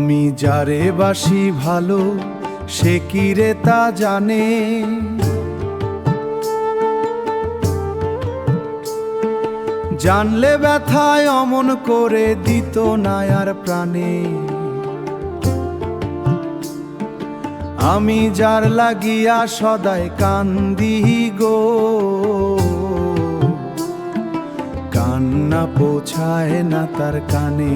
আমি যারে বাসি ভালো সে কি রে তা জানে, জানলে ব্যথায় অমন করে দিত না আর প্রাণে। আমি যার লাগিয়া সদাই কান্দি গো, কান্না পৌঁছায় না তার কানে।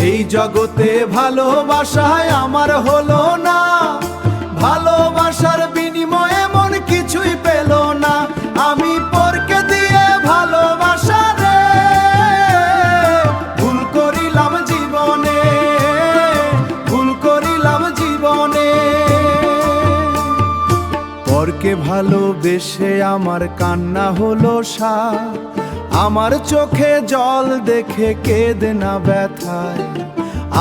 এই জগতে ভালোবাসায় আমার হলো না, ভালোবাসার বিনিময়ে মন কিছুই পেল না। আমি পরকে দিয়ে ভালোবাসা রে ভুল করিলাম জীবনে, ভুল করিলাম জীবনে। পরকে ভালোবেসে আমার কান্না হলো সার, আমার চোখে জল দেখে কেঁদে না ব্যথায়,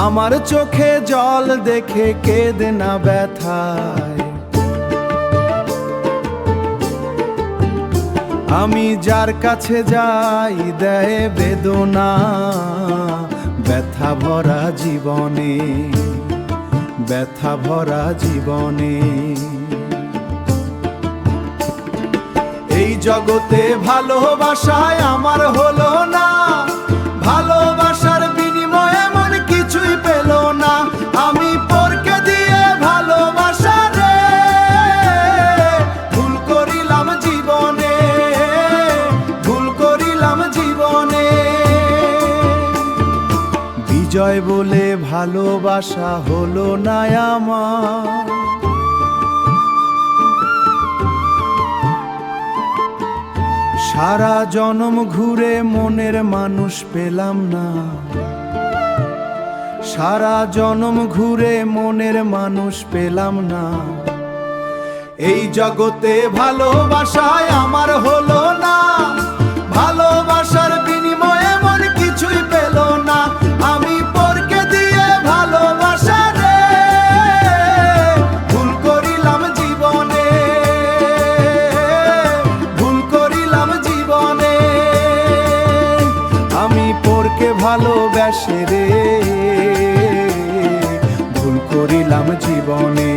আমার চোখে জল দেখে কেঁদে না ব্যথায়। আমি যার কাছে যাই দেয় বেদনা, ব্যথা ভরা জীবনে, ব্যথা ভরা জীবনে। এই জগতে ভালোবাসায় আমার হলো না, ভালোবাসার বিনিময়ে মন কিছুই পেল না। আমি পরকে দিয়ে ভালোবাসা রে ভুল করিলাম জীবনে, ভুল করিলাম জীবনে। বিজয় বলে ভালোবাসা হলো না আমার, সারা জনম ঘুরে মনের মানুষ পেলাম না, সারা জনম ঘুরে মনের মানুষ পেলাম না। এই জগতে ভালোবাসায় আমার হলো না, ভালোবাসার বিনিময়ে মন কিছুই পেল না। আমি পরকে দিয়ে ভালোবাসা রে ভুল করিলাম জীবনে, ভুল করিলাম জীবনে। আমি পরকে ভালোবেসে রে ভুল করিলাম জীবনে।